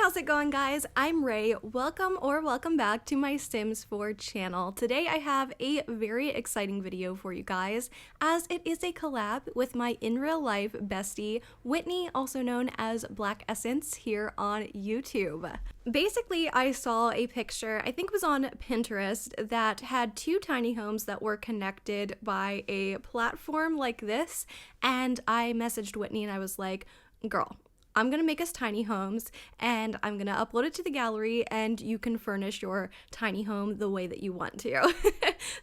how's it going, guys? I'm Ray. Welcome back to my Sims 4 channel. Today I have a very exciting video for you guys, as it is a collab with my in real life bestie, Whitney, also known as Black Essence, here on YouTube. Basically, I saw a picture, I think it was on Pinterest, that had two tiny homes that were connected by a platform like this, and I messaged Whitney and I was like, girl, I'm gonna make us tiny homes and I'm gonna upload it to the gallery and you can furnish your tiny home the way that you want to.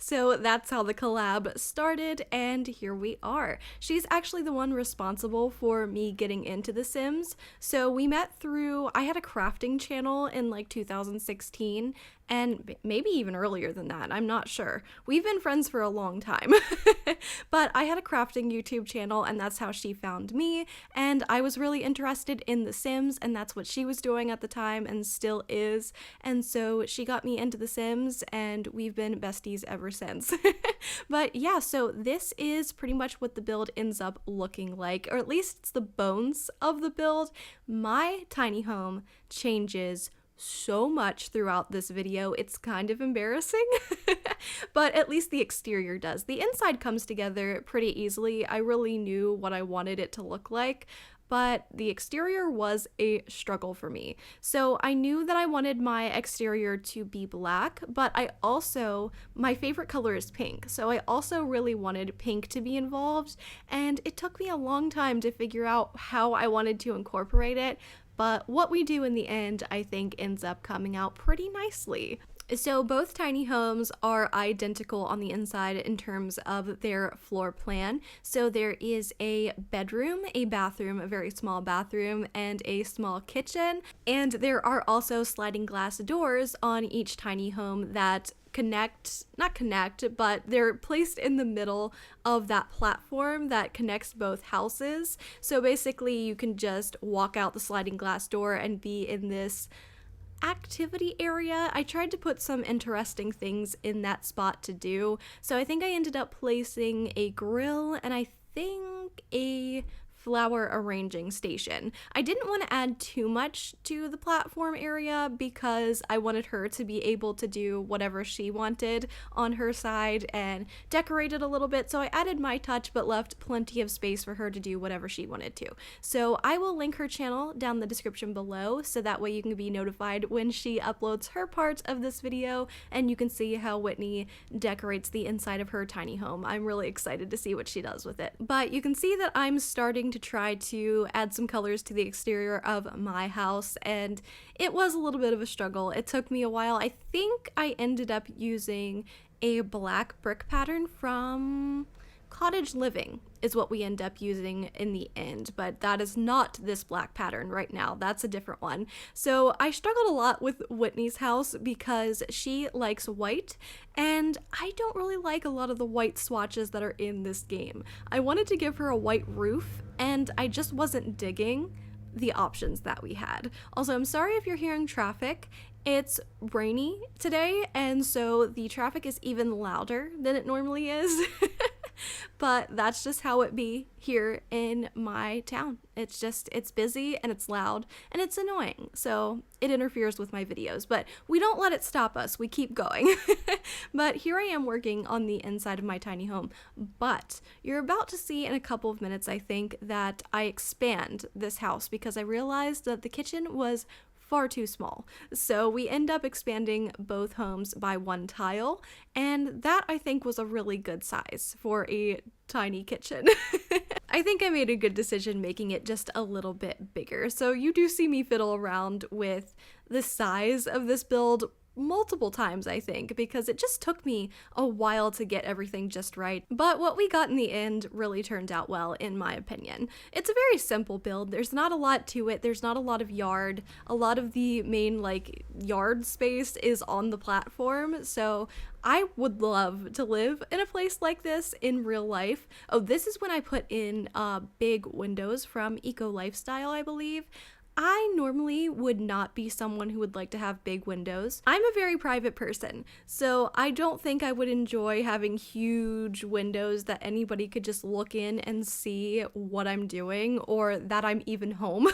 So that's how the collab started, and here we are. She's actually the one responsible for me getting into The Sims. So we met through, I had a crafting channel in like 2016, and maybe even earlier than that, I'm not sure. We've been friends for a long time. But I had a crafting YouTube channel and that's how she found me, and I was really interested in The Sims, and that's what she was doing at the time and still is, and so she got me into The Sims and we've been besties ever since. But yeah, so this is pretty much what the build ends up looking like, or at least it's the bones of the build. My tiny home changes so much throughout this video, it's kind of embarrassing. But at least the exterior does. The inside comes together pretty easily. I really knew what I wanted it to look like, but the exterior was a struggle for me. So I knew that I wanted my exterior to be black, but my favorite color is pink, so I also really wanted pink to be involved, and it took me a long time to figure out how I wanted to incorporate it. But what we do in the end, I think, ends up coming out pretty nicely. So both tiny homes are identical on the inside in terms of their floor plan. So there is a bedroom, a bathroom, a very small bathroom, and a small kitchen. And there are also sliding glass doors on each tiny home that but they're placed in the middle of that platform that connects both houses. So basically you can just walk out the sliding glass door and be in this activity area. I tried to put some interesting things in that spot to do. So I think I ended up placing a grill and I think a flower arranging station. I didn't want to add too much to the platform area because I wanted her to be able to do whatever she wanted on her side and decorate it a little bit, so I added my touch but left plenty of space for her to do whatever she wanted to. So I will link her channel down the description below, so that way you can be notified when she uploads her part of this video and you can see how Whitney decorates the inside of her tiny home. I'm really excited to see what she does with it. But you can see that I'm starting to try to add some colors to the exterior of my house, and it was a little bit of a struggle. It took me a while. I think I ended up using a black brick pattern from Cottage Living is what we end up using in the end, but that is not this black pattern right now. That's a different one. So I struggled a lot with Whitney's house because she likes white, and I don't really like a lot of the white swatches that are in this game. I wanted to give her a white roof, and I just wasn't digging the options that we had. Also, I'm sorry if you're hearing traffic. It's rainy today, and so the traffic is even louder than it normally is. But that's just how it be here in my town. It's busy and it's loud and it's annoying, so it interferes with my videos, but we don't let it stop us. We keep going. But here I am working on the inside of my tiny home, but you're about to see in a couple of minutes, I think, that I expand this house because I realized that the kitchen was far too small. So we end up expanding both homes by one tile, and that I think was a really good size for a tiny kitchen. I think I made a good decision making it just a little bit bigger. So you do see me fiddle around with the size of this build multiple times, I think, because it just took me a while to get everything just right. But what we got in the end really turned out well, in my opinion. It's a very simple build. There's not a lot to it. There's not a lot of yard. A lot of the main yard space is on the platform. So I would love to live in a place like this in real life. Oh, this is when I put in big windows from Eco Lifestyle, I believe. I normally would not be someone who would like to have big windows. I'm a very private person, so I don't think I would enjoy having huge windows that anybody could just look in and see what I'm doing or that I'm even home.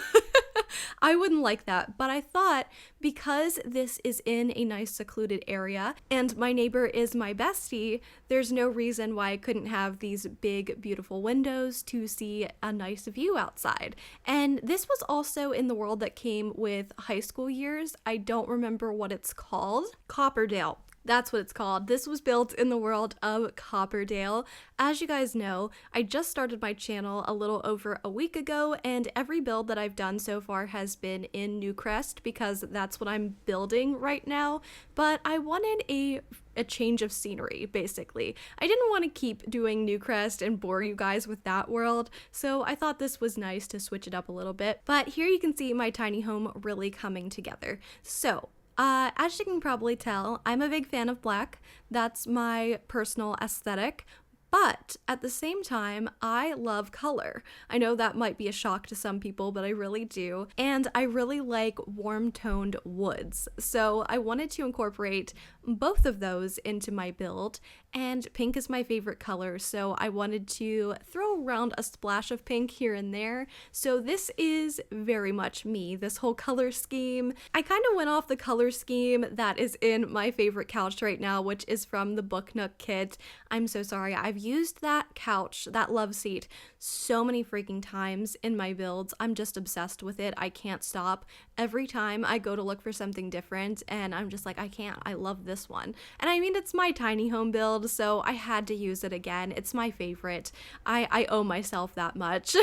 I wouldn't like that, but I thought because this is in a nice secluded area and my neighbor is my bestie, there's no reason why I couldn't have these big, beautiful windows to see a nice view outside. And this was also in the world that came with high school years. I don't remember what it's called. Copperdale. That's what it's called. This was built in the world of Copperdale. As you guys know, I just started my channel a little over a week ago, and every build that I've done so far has been in Newcrest because that's what I'm building right now. But I wanted a change of scenery, basically. I didn't want to keep doing Newcrest and bore you guys with that world, so I thought this was nice to switch it up a little bit. But here you can see my tiny home really coming together. So, as you can probably tell, I'm a big fan of black. That's my personal aesthetic. But at the same time, I love color. I know that might be a shock to some people, but I really do. And I really like warm-toned woods. So I wanted to incorporate both of those into my build. And pink is my favorite color, so I wanted to throw around a splash of pink here and there. So this is very much me, this whole color scheme. I kind of went off the color scheme that is in my favorite couch right now, which is from the Book Nook kit. I'm so sorry, I've used that couch, that love seat, so many freaking times in my builds. I'm just obsessed with it. I can't stop. Every time I go to look for something different and I'm just like, I can't, I love this one. And I mean, it's my tiny home build, so I had to use it again. It's my favorite. I owe myself that much.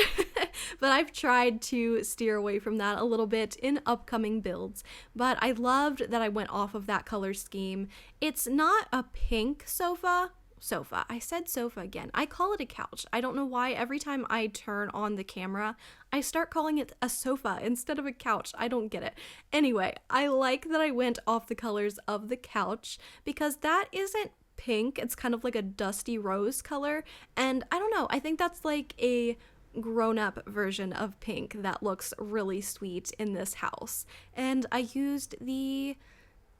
But I've tried to steer away from that a little bit in upcoming builds. But I loved that I went off of that color scheme. It's not a pink sofa. I said sofa again. I call it a couch. I don't know why every time I turn on the camera, I start calling it a sofa instead of a couch. I don't get it. Anyway, I like that I went off the colors of the couch because that isn't pink. It's kind of like a dusty rose color. And I don't know, I think that's like a grown-up version of pink that looks really sweet in this house. And I used the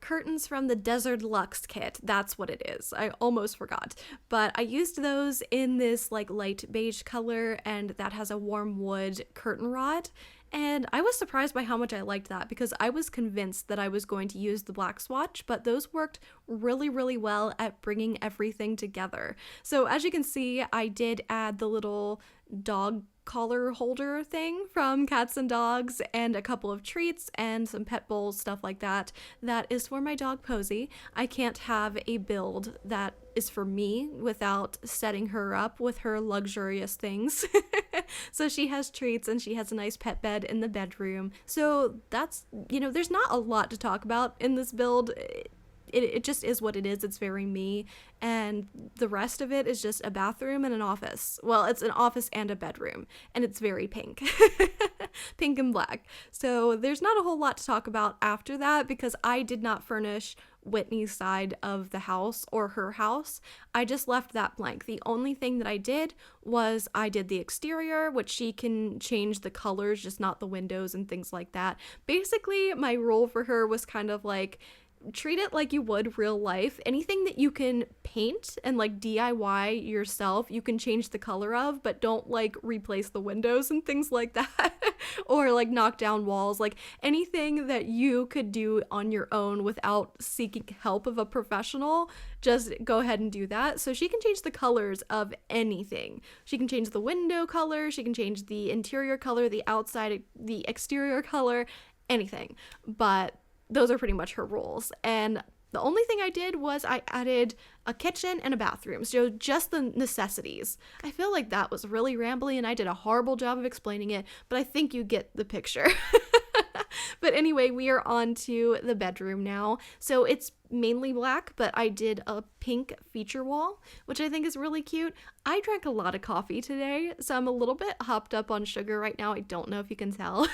curtains from the Desert Luxe kit. That's what it is. I almost forgot. But I used those in this like light beige color, and that has a warm wood curtain rod. And I was surprised by how much I liked that because I was convinced that I was going to use the black swatch, but those worked really, really well at bringing everything together. So as you can see, I did add the little dog collar holder thing from Cats and Dogs and a couple of treats and some pet bowls, stuff like that. That is for my dog Posy. I can't have a build that is for me without setting her up with her luxurious things. So she has treats and she has a nice pet bed in the bedroom. So that's, you know, there's not a lot to talk about in this build. It just is what it is. It's very me. And the rest of it is just a bathroom and an office. Well, it's an office and a bedroom. And it's very pink. Pink and black. So there's not a whole lot to talk about after that because I did not furnish Whitney's side of the house or her house. I just left that blank. The only thing that I did was I did the exterior, which she can change the colors, just not the windows and things like that. Basically, my rule for her was kind of like, treat it like you would real life. Anything that you can paint and like DIY yourself, you can change the color of, but don't like replace the windows and things like that or like knock down walls. Like anything that you could do on your own without seeking help of a professional, just go ahead and do that. So she can change the colors of anything. She can change the window color, she can change the interior color, the outside, the exterior color, anything. But those are pretty much her rules. And the only thing I did was I added a kitchen and a bathroom. So just the necessities. I feel like that was really rambly and I did a horrible job of explaining it, but I think you get the picture. But anyway, we are on to the bedroom now. So it's mainly black, but I did a pink feature wall, which I think is really cute. I drank a lot of coffee today, so I'm a little bit hopped up on sugar right now. I don't know if you can tell,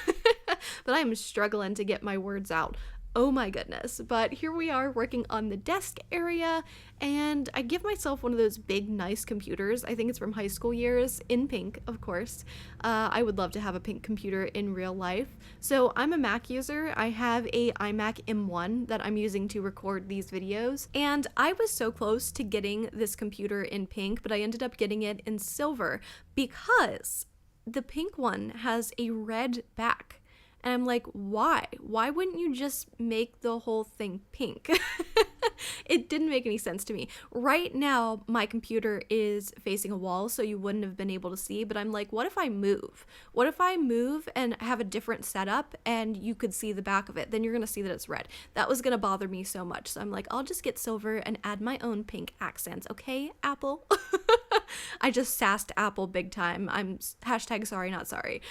but I'm struggling to get my words out. Oh my goodness. But here we are working on the desk area, and I give myself one of those big, nice computers. I think it's from high school years, in pink, of course. I would love to have a pink computer in real life. So I'm a Mac user. I have a iMac M1 that I'm using to record these videos, and I was so close to getting this computer in pink, but I ended up getting it in silver because the pink one has a red back. And I'm like, why? Why wouldn't you just make the whole thing pink? It didn't make any sense to me. Right now, my computer is facing a wall, so you wouldn't have been able to see, but I'm like, what if I move? What if I move and have a different setup and you could see the back of it? Then you're going to see that it's red. That was going to bother me so much. So I'm like, I'll just get silver and add my own pink accents. Okay, Apple? I just sassed Apple big time. I'm hashtag sorry, not sorry.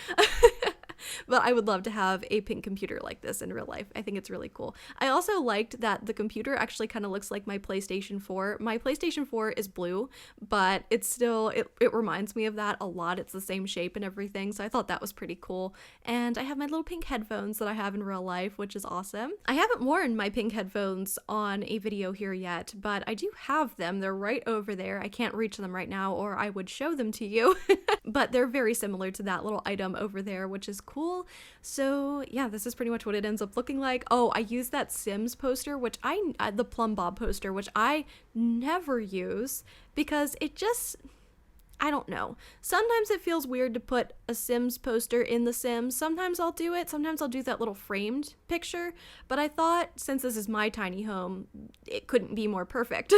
But I would love to have a pink computer like this in real life. I think it's really cool. I also liked that the computer actually kind of looks like my PlayStation 4. My PlayStation 4 is blue, but it's still, it reminds me of that a lot. It's the same shape and everything, so I thought that was pretty cool. And I have my little pink headphones that I have in real life, which is awesome. I haven't worn my pink headphones on a video here yet, but I do have them. They're right over there. I can't reach them right now, or I would show them to you. But they're very similar to that little item over there, which is cool. So yeah, this is pretty much what it ends up looking like. Oh, I used that Sims poster, which the Plum Bob poster, which I never use because it just, I don't know. Sometimes it feels weird to put a Sims poster in The Sims. Sometimes I'll do it. Sometimes I'll do that little framed picture. But I thought since this is my tiny home, it couldn't be more perfect.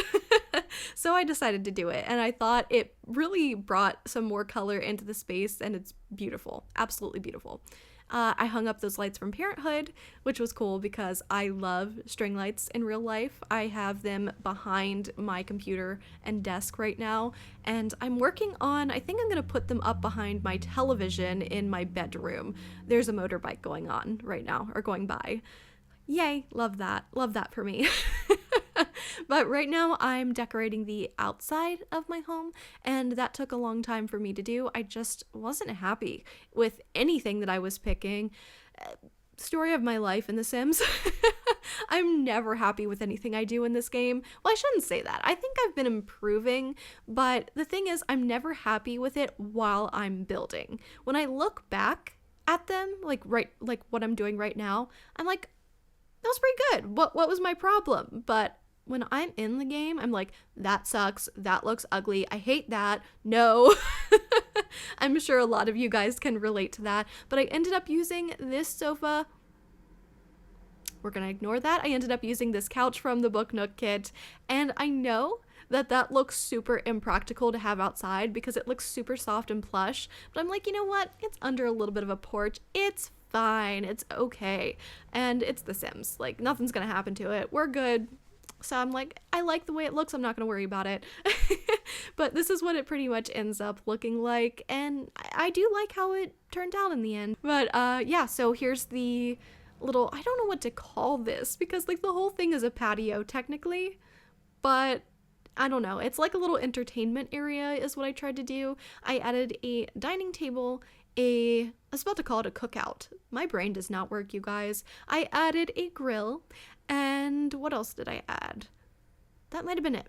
So I decided to do it. And I thought it really brought some more color into the space, and it's beautiful. Absolutely beautiful. I hung up those lights from Parenthood, which was cool because I love string lights in real life. I have them behind my computer and desk right now, and I'm working on, I think I'm going to put them up behind my television in my bedroom. There's a motorbike going on right now, or going by. Yay, love that. Love that for me. But right now I'm decorating the outside of my home, and that took a long time for me to do. I just wasn't happy with anything that I was picking. Story of my life in The Sims. I'm never happy with anything I do in this game. Well, I shouldn't say that. I think I've been improving, but the thing is, I'm never happy with it while I'm building. When I look back at them, like what I'm doing right now, I'm like, that was pretty good. What was my problem? But when I'm in the game, I'm like, that sucks. That looks ugly. I hate that. No. I'm sure a lot of you guys can relate to that. But I ended up using this sofa. We're going to ignore that. I ended up using this couch from the Book Nook kit. And I know that looks super impractical to have outside because it looks super soft and plush. But I'm like, you know what? It's under a little bit of a porch. It's fine. It's okay. And it's The Sims. Like, nothing's going to happen to it. We're good. So I'm like, I like the way it looks. I'm not going to worry about it. But this is what it pretty much ends up looking like. And I do like how it turned out in the end. But yeah, so here's the little, I don't know what to call this because like the whole thing is a patio technically. But I don't know. It's like a little entertainment area is what I tried to do. I added a dining table, I was about to call it a cookout. My brain does not work, you guys. I added a grill, and what else did I add? That might have been it.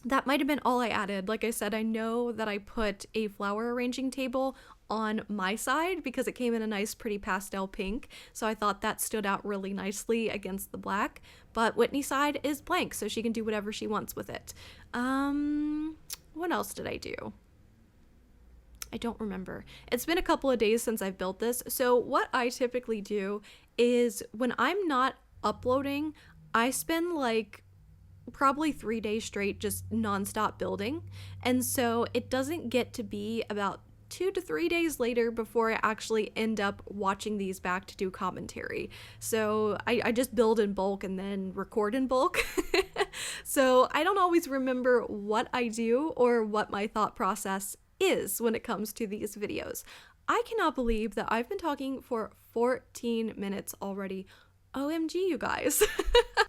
That might have been all I added. Like I said, I know that I put a flower arranging table on my side because it came in a nice pretty pastel pink, so I thought that stood out really nicely against the black. But Whitney's side is blank, so she can do whatever she wants with it. What else did I do? I don't remember. It's been a couple of days since I've built this. So what I typically do is when I'm not uploading, I spend like probably 3 days straight just nonstop building. And so it doesn't get to be about 2 to 3 days later before I actually end up watching these back to do commentary. So I just build in bulk and then record in bulk. So I don't always remember what I do or what my thought process is when it comes to these videos. I cannot believe that I've been talking for 14 minutes already. OMG, you guys.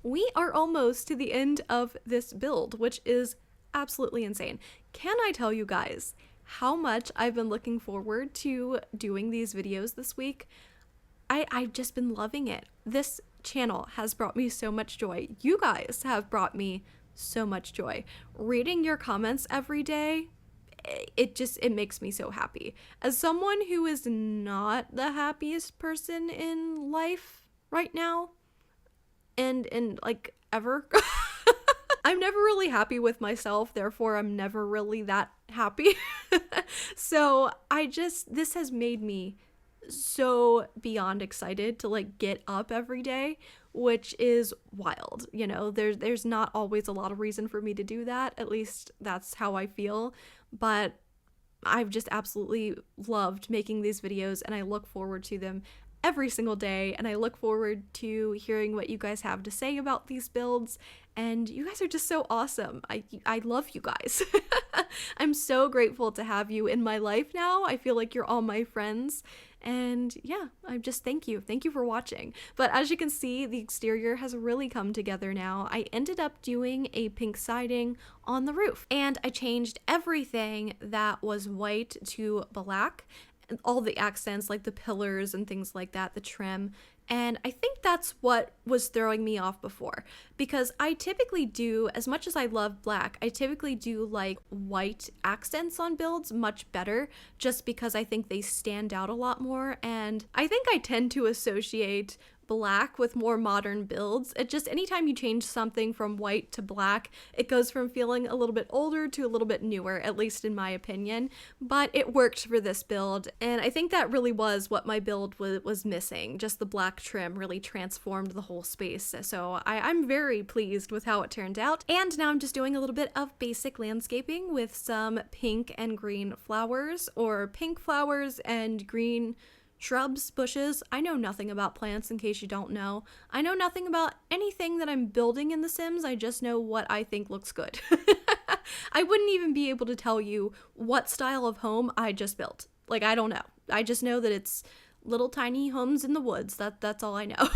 We are almost to the end of this build, which is absolutely insane. Can I tell you guys how much I've been looking forward to doing these videos this week? I've just been loving it. This channel has brought me so much joy. You guys have brought me so much joy. Reading your comments every day, it makes me so happy. As someone who is not the happiest person in life right now, and like ever, I'm never really happy with myself, therefore I'm never really that happy. So this has made me so beyond excited to like get up every day, which is wild. You know, there's not always a lot of reason for me to do that. At least that's how I feel. But I've just absolutely loved making these videos, and I look forward to them every single day, and I look forward to hearing what you guys have to say about these builds. And you guys are just so awesome. I love you guys. I'm so grateful to have you in my life now. I feel like you're all my friends. And yeah, I'm just thank you. Thank you for watching. But as you can see, the exterior has really come together now. I ended up doing a pink siding on the roof, and I changed everything that was white to black, all the accents like the pillars and things like that, the trim. And I think that's what was throwing me off before, because I typically do, as much as I love black, I typically do like white accents on builds much better, just because I think they stand out a lot more. And I think I tend to associate black with more modern builds. It just, anytime you change something from white to black, it goes from feeling a little bit older to a little bit newer, at least in my opinion. But it worked for this build, and I think that really was what my build was missing. Just the black trim really transformed the whole space. So I'm very pleased with how it turned out. And now I'm just doing a little bit of basic landscaping with some pink and green flowers, or pink flowers and green shrubs, bushes. I know nothing about plants, in case you don't know. I know nothing about anything that I'm building in The Sims. I just know what I think looks good. I wouldn't even be able to tell you what style of home I just built. Like, I don't know. I just know that it's little tiny homes in the woods. That's all I know.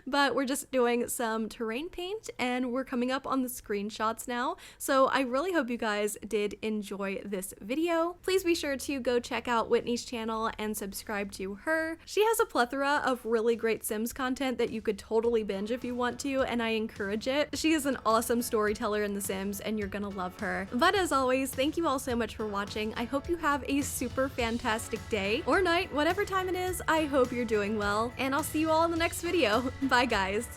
But we're just doing some terrain paint, and we're coming up on the screenshots now. So I really hope you guys did enjoy this video. Please be sure to go check out Whitney's channel and subscribe to her. She has a plethora of really great Sims content that you could totally binge if you want to, and I encourage it. She is an awesome storyteller in The Sims, and you're gonna love her. But as always, thank you all so much for watching. I hope you have a super fantastic day or night, whatever time it is. I hope you're doing well, and I'll see you all in the next video. Bye guys.